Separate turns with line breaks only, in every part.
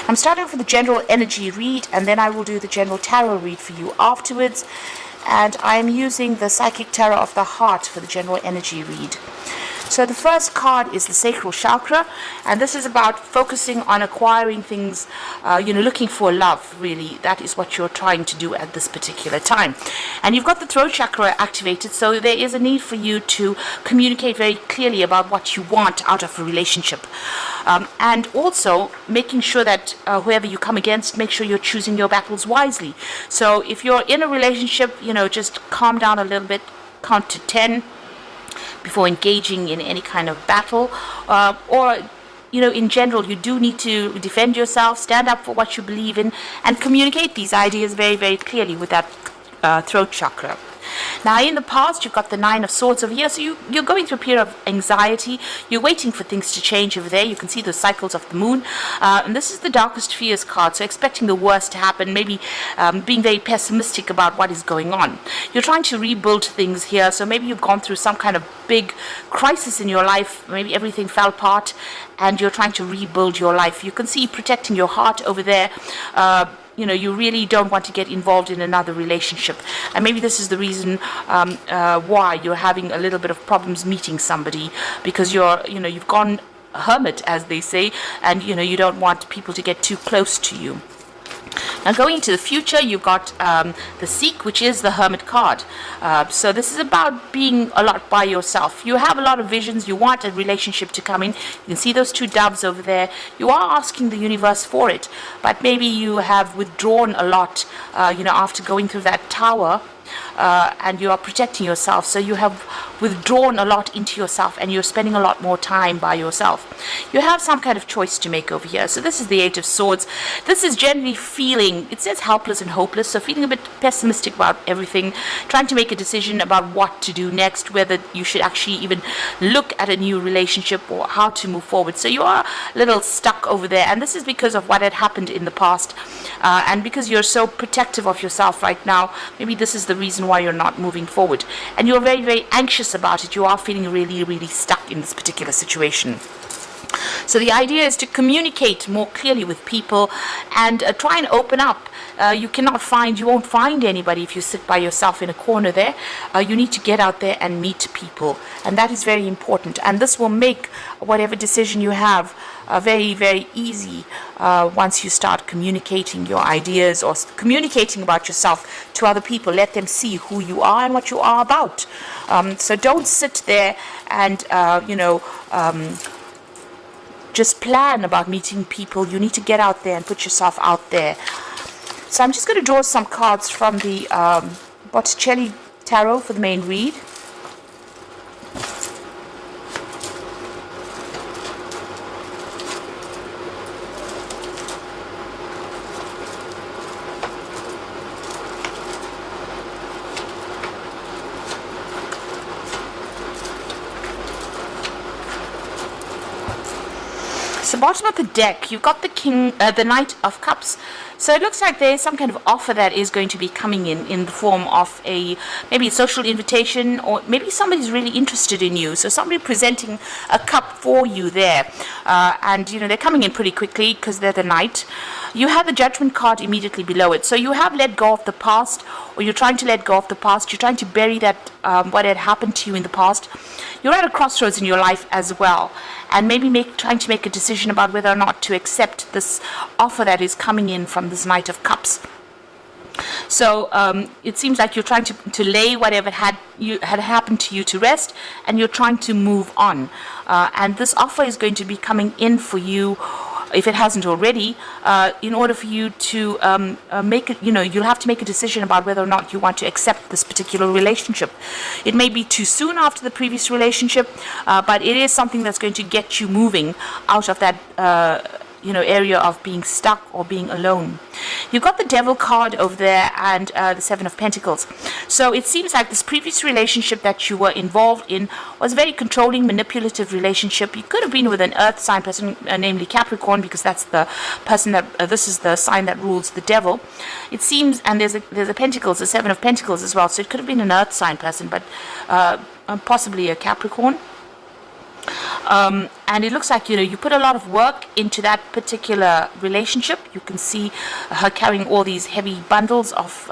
I'm starting off with the general energy read, and then I will do the general tarot read for you afterwards. And I'm using the Psychic Tarot of the Heart for the general energy read. So the first card is the sacral chakra, and this is about focusing on acquiring things, looking for love, really. That is what you're trying to do at this particular time. And you've got the throat chakra activated, so there is a need for you to communicate very clearly about what you want out of a relationship. And also making sure that whoever you come against, make sure you're choosing your battles wisely. So if you're in a relationship, just calm down a little bit, count to 10 before engaging in any kind of battle, or in general, you do need to defend yourself, stand up for what you believe in, and communicate these ideas very, very clearly with that throat chakra. Now, in the past, you've got the Nine of Swords over here, so you're going through a period of anxiety. You're waiting for things to change over there. You can see the cycles of the moon, and this is the Darkest Fears card, so expecting the worst to happen, maybe being very pessimistic about what is going on. You're trying to rebuild things here, so maybe you've gone through some kind of big crisis in your life. Maybe everything fell apart, and you're trying to rebuild your life. You can see protecting your heart over there. You really don't want to get involved in another relationship. And maybe this is the reason why you're having a little bit of problems meeting somebody, because you've gone hermit, as they say, and, you don't want people to get too close to you. Now, going into the future, you've got the Seek, which is the Hermit card. So this is about being a lot by yourself. You have a lot of visions. You want a relationship to come in. You can see those two doves over there. You are asking the universe for it, but maybe you have withdrawn a lot, after going through that tower. And you are protecting yourself, so you have withdrawn a lot into yourself, and you're spending a lot more time by yourself. You have some kind of choice to make over here. So this is the Eight of Swords. This is generally feeling, it says helpless and hopeless, so feeling a bit pessimistic about everything, trying to make a decision about what to do next, whether you should actually even look at a new relationship or how to move forward. So you are a little stuck over there, and this is because of what had happened in the past, and because you're so protective of yourself right now. Maybe this is the reason why you're not moving forward, and you're very, very anxious about it. You are feeling really, really stuck in this particular situation. So the idea is to communicate more clearly with people and try and open up. You won't find anybody if you sit by yourself in a corner there. You need to get out there and meet people, and that is very important. And this will make whatever decision you have very, very easy once you start communicating your ideas or communicating about yourself to other people. Let them see who you are and what you are about. So don't sit there and, just plan about meeting people. You need to get out there and put yourself out there. So I'm just going to draw some cards from the Botticelli Tarot for the main read. So bottom of the deck, you've got the Knight of Cups. So it looks like there's some kind of offer that is going to be coming in the form of maybe a social invitation, or maybe somebody's really interested in you. So somebody presenting a cup for you there. And, they're coming in pretty quickly because they're the Knight. You have the Judgment card immediately below it. So you have let go of the past, or you're trying to let go of the past. You're trying to bury that, what had happened to you in the past. You're at a crossroads in your life as well, and maybe trying to make a decision about whether or not to accept this offer that is coming in from this Knight of Cups. So it seems like you're trying to lay whatever had happened to you to rest, and you're trying to move on. And this offer is going to be coming in for you, if it hasn't already, in order for you to make it, you'll have to make a decision about whether or not you want to accept this particular relationship. It may be too soon after the previous relationship, but it is something that's going to get you moving out of that area of being stuck or being alone. You've got the Devil card over there and the Seven of Pentacles. So it seems like this previous relationship that you were involved in was a very controlling, manipulative relationship. You could have been with an earth sign person, namely Capricorn, because that's the person that this is the sign that rules the devil. It seems, and there's a Pentacles, the Seven of Pentacles as well. So it could have been an earth sign person, but possibly a Capricorn. And it looks like, you put a lot of work into that particular relationship. You can see her carrying all these heavy bundles of,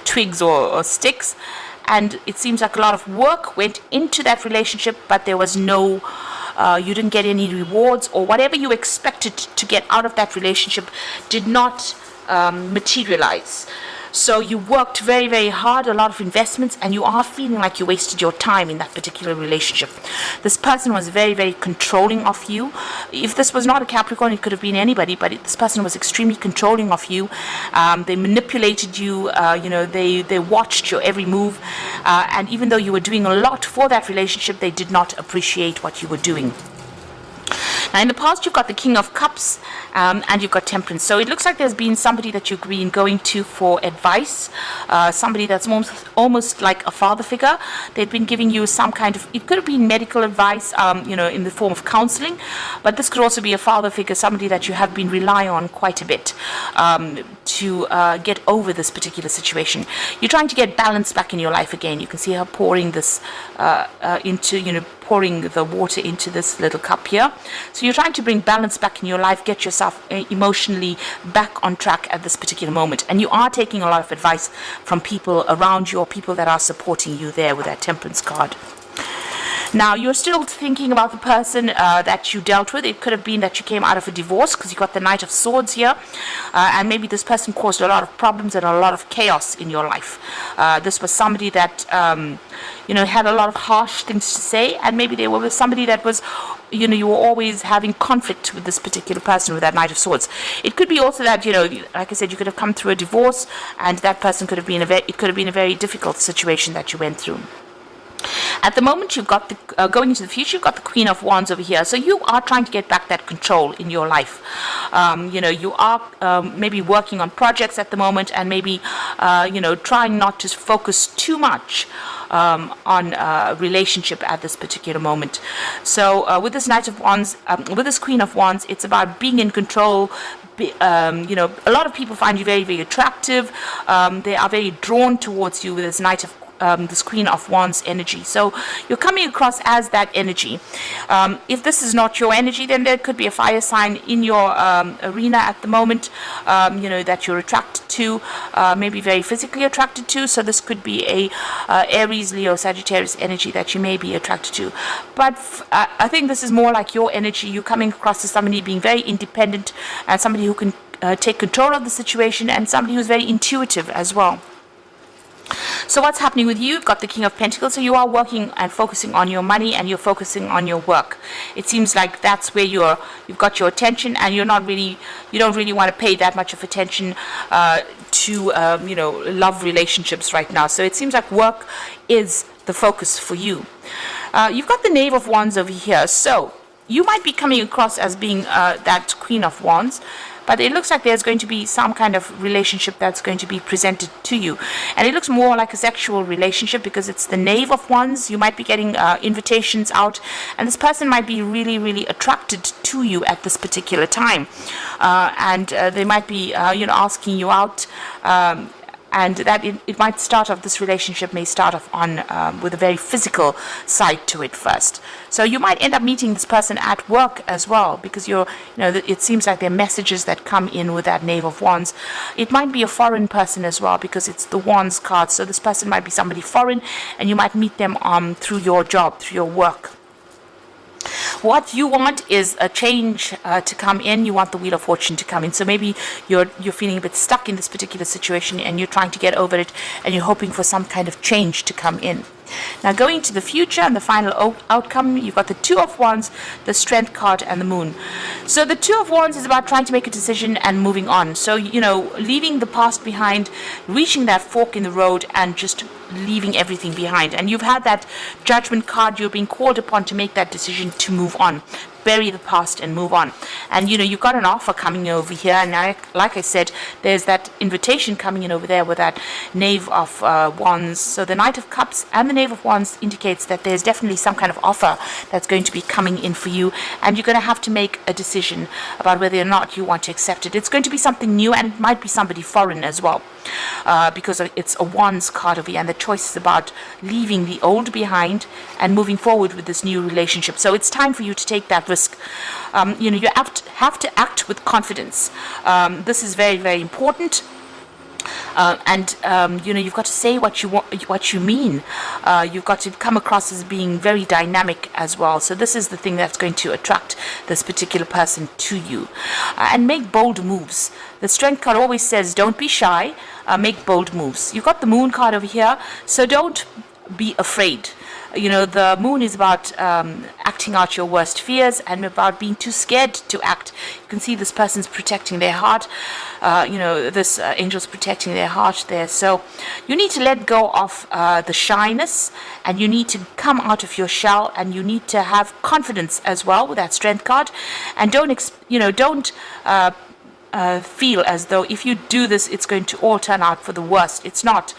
twigs or sticks. And it seems like a lot of work went into that relationship, but there was no, you didn't get any rewards, or whatever you expected to get out of that relationship did not materialize. So you worked very, very hard, a lot of investments, and you are feeling like you wasted your time in that particular relationship. This person was very, very controlling of you. If this was not a Capricorn, it could have been anybody, but this person was extremely controlling of you. They manipulated you, they watched your every move, and even though you were doing a lot for that relationship, they did not appreciate what you were doing. Now, in the past, you've got the King of Cups and you've got Temperance. So it looks like there's been somebody that you've been going to for advice, somebody that's almost like a father figure. They've been giving you some kind of, it could have been medical advice, in the form of counseling, but this could also be a father figure, somebody that you have been relying on quite a bit to get over this particular situation. You're trying to get balance back in your life again. You can see her pouring this pouring the water into this little cup here. So you're trying to bring balance back in your life, get yourself emotionally back on track at this particular moment. And you are taking a lot of advice from people around you, or people that are supporting you there with that Temperance card. Now, you're still thinking about the person that you dealt with. It could have been that you came out of a divorce, because you got the Knight of Swords here. And maybe this person caused a lot of problems and a lot of chaos in your life. This was somebody that, had a lot of harsh things to say. And maybe they were with somebody that was, you were always having conflict with this particular person with that Knight of Swords. It could be also that, like I said, you could have come through a divorce, and that person could have been it could have been a very difficult situation that you went through. At the moment, you've got the going into the future, you've got the Queen of Wands over here. So you are trying to get back that control in your life. You are maybe working on projects at the moment, and maybe trying not to focus too much on a relationship at this particular moment. So with this Knight of Wands, with this Queen of Wands, it's about being in control. A lot of people find you very, very attractive. They are very drawn towards you with this this Queen of Wands energy. So you're coming across as that energy. If this is not your energy, then there could be a fire sign in your arena at the moment, that you're attracted to, maybe very physically attracted to. So this could be a Aries, Leo, Sagittarius energy that you may be attracted to. But I think this is more like your energy. You're coming across as somebody being very independent, and somebody who can take control of the situation, and somebody who's very intuitive as well. So what's happening with you? You've got the King of Pentacles, so you are working and focusing on your money, and you're focusing on your work. It seems like that's where you've got your attention, and you don't really want to pay that much of attention to love relationships right now. So it seems like work is the focus for you. You've got the Knave of Wands over here, so you might be coming across as being that Queen of Wands, but it looks like there's going to be some kind of relationship that's going to be presented to you. And it looks more like a sexual relationship, because it's the Knave of Wands. You might be getting invitations out, and this person might be really, really attracted to you at this particular time. And they might be, asking you out. And that it might start off, this relationship may start off on with a very physical side to it first. So you might end up meeting this person at work as well, because it seems like there are messages that come in with that Knave of Wands. It might be a foreign person as well, because it's the Wands card. So this person might be somebody foreign, and you might meet them through your job, through your work. What you want is a change to come in. You want the Wheel of Fortune to come in. So maybe you're feeling a bit stuck in this particular situation, and you're trying to get over it, and you're hoping for some kind of change to come in. Now, going to the future and the final outcome, you've got the Two of Wands, the Strength card, and the Moon. So the Two of Wands is about trying to make a decision and moving on. So, leaving the past behind, reaching that fork in the road, and just leaving everything behind. And you've had that Judgment card. You're being called upon to make that decision to move on. bury the past and move on. And you've got an offer coming over here, and like I said, there's that invitation coming in over there with that Knave of Wands. So the Knight of Cups and the Knave of Wands indicates that there's definitely some kind of offer that's going to be coming in for you, and you're going to have to make a decision about whether or not you want to accept it. It's going to be something new, and it might be somebody foreign as well, because it's a Wands card over here, and the choice is about leaving the old behind and moving forward with this new relationship. So it's time for you to take that risk. You have to act with confidence. This is very, very important. You've got to say what you mean. You've got to come across as being very dynamic as well. So this is the thing that's going to attract this particular person to you. And make bold moves. The Strength card always says, don't be shy, make bold moves. You've got the Moon card over here, so don't be afraid. The Moon is about acting out your worst fears and about being too scared to act. You can see this person's protecting their heart. This angel's protecting their heart there. So you need to let go of the shyness, and you need to come out of your shell, and you need to have confidence as well with that Strength card. And don't feel as though if you do this, it's going to all turn out for the worst. It's not.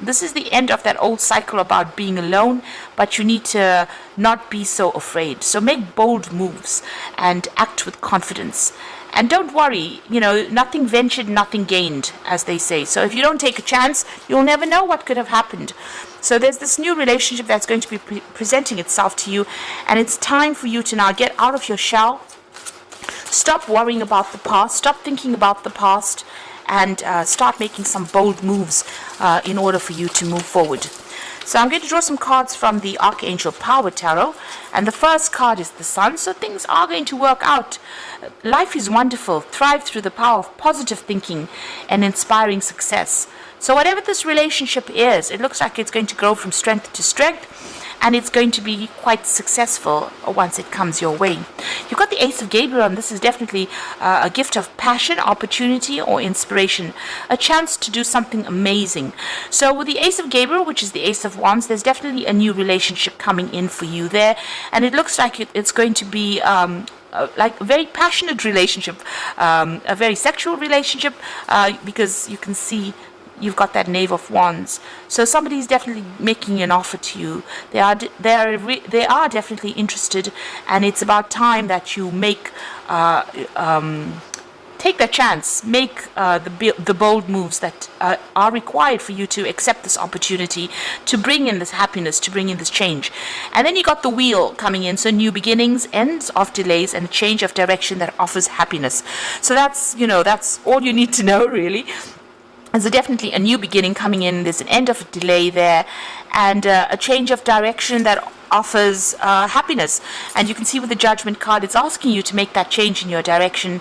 This is the end of that old cycle about being alone, but you need to not be so afraid. So make bold moves and act with confidence. And don't worry, nothing ventured, nothing gained, as they say. So if you don't take a chance, you'll never know what could have happened. So there's this new relationship that's going to be presenting itself to you, and it's time for you to now get out of your shell. Stop worrying about the past, stop thinking about the past, and start making some bold moves in order for you to move forward. So I'm going to draw some cards from the Archangel Power Tarot, and the first card is the Sun. So things are going to work out. Life is wonderful. Thrive through the power of positive thinking and inspiring success. So whatever this relationship is, it looks like it's going to grow from strength to strength, and it's going to be quite successful once it comes your way. You've got the Ace of Gabriel, and this is definitely a gift of passion, opportunity, or inspiration, a chance to do something amazing. So with the Ace of Gabriel, which is the Ace of Wands, there's definitely a new relationship coming in for you there, and it looks like it's going to be like a very passionate relationship, a very sexual relationship, because you can see you've got that Knave of Wands. So somebody's definitely making an offer to you. They are definitely interested, and it's about time that you make take that chance, make the bold moves that are required for you to accept this opportunity, to bring in this happiness, to bring in this change. And then you got the Wheel coming in, so new beginnings, ends of delays, and a change of direction that offers happiness. So that's all you need to know, really. There's definitely a new beginning coming in. There's an end of a delay there, and a change of direction that offers happiness. And you can see with the Judgment card, it's asking you to make that change in your direction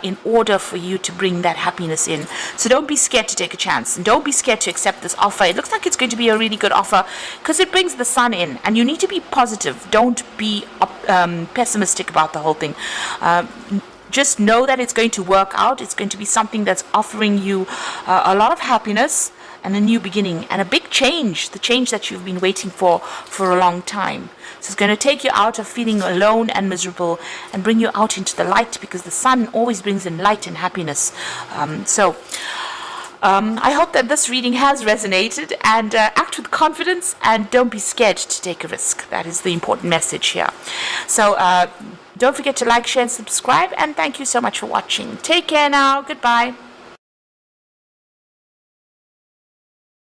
in order for you to bring that happiness in. So don't be scared to take a chance, and don't be scared to accept this offer. It looks like it's going to be a really good offer because it brings the Sun in, and you need to be positive. Don't be pessimistic about the whole thing. Just know that it's going to work out. It's going to be something that's offering you a lot of happiness and a new beginning and a big change, the change that you've been waiting for a long time. So it's going to take you out of feeling alone and miserable and bring you out into the light, because the Sun always brings in light and happiness. I hope that this reading has resonated, and act with confidence and don't be scared to take a risk. That is the important message here. So don't forget to like, share, and subscribe, and thank you so much for watching. Take care now. Goodbye.